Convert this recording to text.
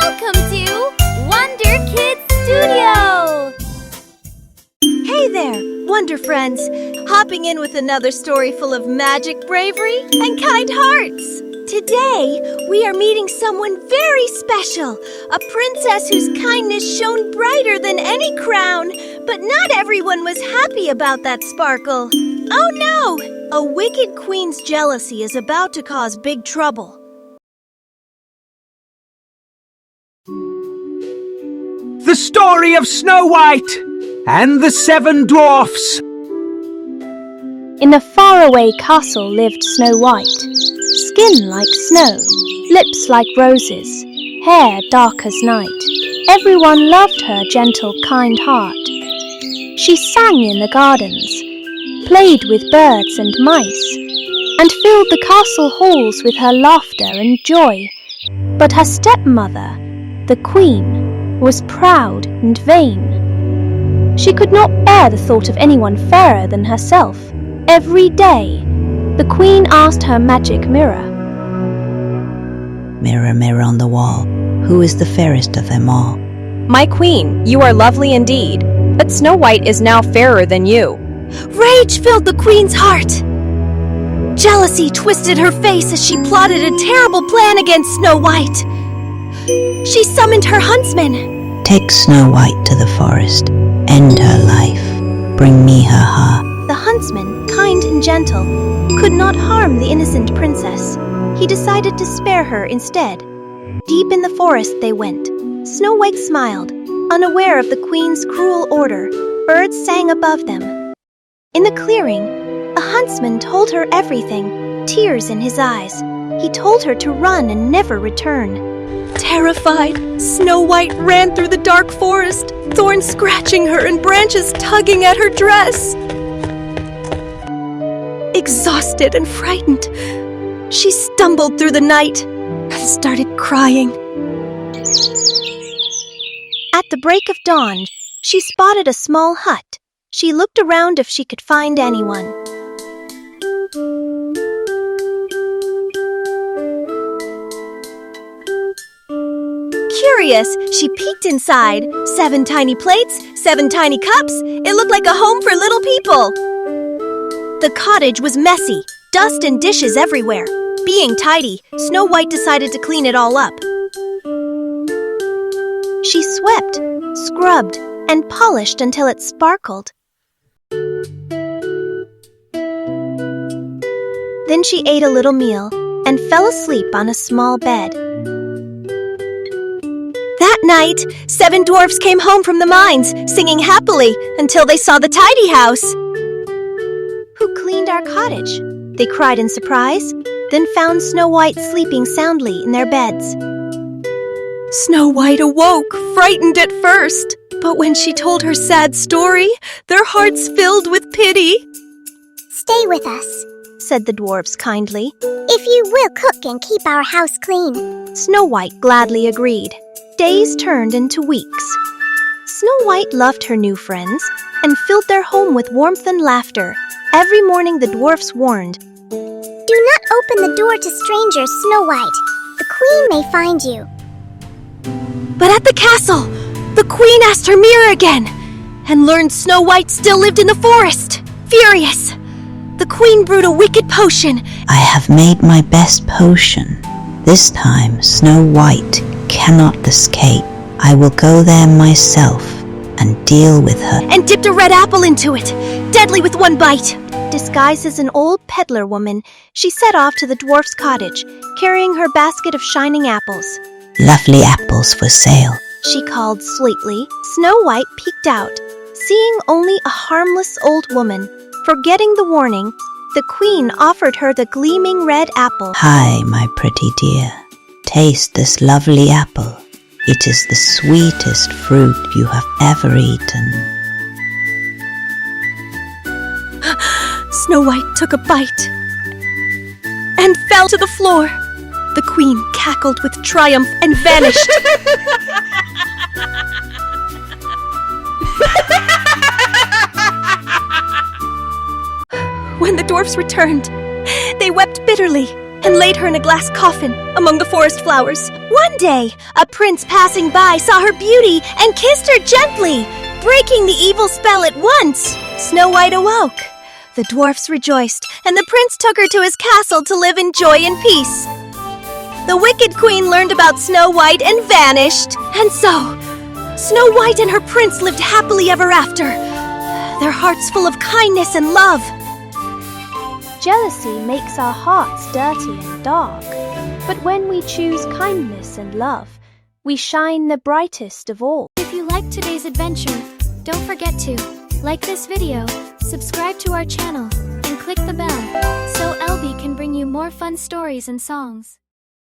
Welcome to WonderKids Studio! Hey there, Wonder Friends! Hopping in with another story full of magic, bravery, and kind hearts! Today, we are meeting someone very special, a princess whose kindness shone brighter than any crown. But not everyone was happy about that sparkle. Oh no! A wicked queen's jealousy is about to cause big trouble. The story of Snow White and the 7 dwarfs. In a faraway castle lived Snow White, skin like snow, lips like roses, hair dark as night. Everyone loved her gentle, kind heart. She sang in the gardens, played with birds and mice, and filled the castle halls with her laughter and joy. But her stepmother, the queen, was proud and vain. She could not bear the thought of anyone fairer than herself. Every day, the queen asked her magic mirror, "Mirror, mirror on the wall, who is the fairest of them all?" "My queen, you are lovely indeed, but Snow White is now fairer than you." Rage filled the queen's heart. Jealousy twisted her face as she plotted a terrible plan against Snow White. She summoned her huntsman. "Take Snow White to the forest, end her life, bring me her heart." The huntsman, kind and gentle, could not harm the innocent princess. He decided to spare her instead. Deep in the forest they went. Snow White smiled, unaware of the queen's cruel order. Birds sang above them. In the clearing, a huntsman told her everything, tears in his eyes. He told her to run and never return. Terrified, Snow White ran through the dark forest, thorns scratching her and branches tugging at her dress. Exhausted and frightened, she stumbled through the night and started crying. At the break of dawn, she spotted a small hut. She looked around if she could find anyone. Curious, she peeked inside. 7 tiny plates, 7 tiny cups. It looked like a home for little people. The cottage was messy, dust and dishes everywhere. Being tidy, Snow White decided to clean it all up. She swept, scrubbed, and polished until it sparkled. Then she ate a little meal and fell asleep on a small bed. That night, 7 dwarfs came home from the mines, singing happily until they saw the tidy house. "Who cleaned our cottage?" they cried in surprise, then found Snow White sleeping soundly in their beds. Snow White awoke, frightened at first, but when she told her sad story, their hearts filled with pity. "Stay with us," said the dwarfs kindly. "if you will cook and keep our house clean." Snow White gladly agreed. Days turned into weeks. Snow White loved her new friends and filled their home with warmth and laughter. Every morning the dwarfs warned, "Do not open the door to strangers, Snow White. The queen may find you." But at the castle, the queen asked her mirror again and learned Snow White still lived in the forest. Furious, the queen brewed a wicked potion. "I have made my best potion. This time Snow White cannot escape. I will go there myself and deal with her." And dipped a red apple into it, deadly with one bite. Disguised as an old peddler woman, she set off to the dwarf's cottage, carrying her basket of shining apples. "Lovely apples for sale." She called sweetly. Snow White peeked out, seeing only a harmless old woman. Forgetting the warning, the queen offered her the gleaming red apple. "Hi, my pretty dear. Taste this lovely apple. It is the sweetest fruit you have ever eaten." Snow White took a bite and fell to the floor. The queen cackled with triumph and vanished. When the dwarfs returned, they wept bitterly. and laid her in a glass coffin among the forest flowers. One day, a prince passing by saw her beauty and kissed her gently, breaking the evil spell at once. Snow White awoke. The dwarfs rejoiced, and the prince took her to his castle to live in joy and peace. The wicked queen learned about Snow White and vanished. And so, Snow White and her prince lived happily ever after, their hearts full of kindness and love. Jealousy makes our hearts dirty and dark, but when we choose kindness and love, we shine the brightest of all. If you liked today's adventure, don't forget to like this video, subscribe to our channel, and click the bell so LB can bring you more fun stories and songs.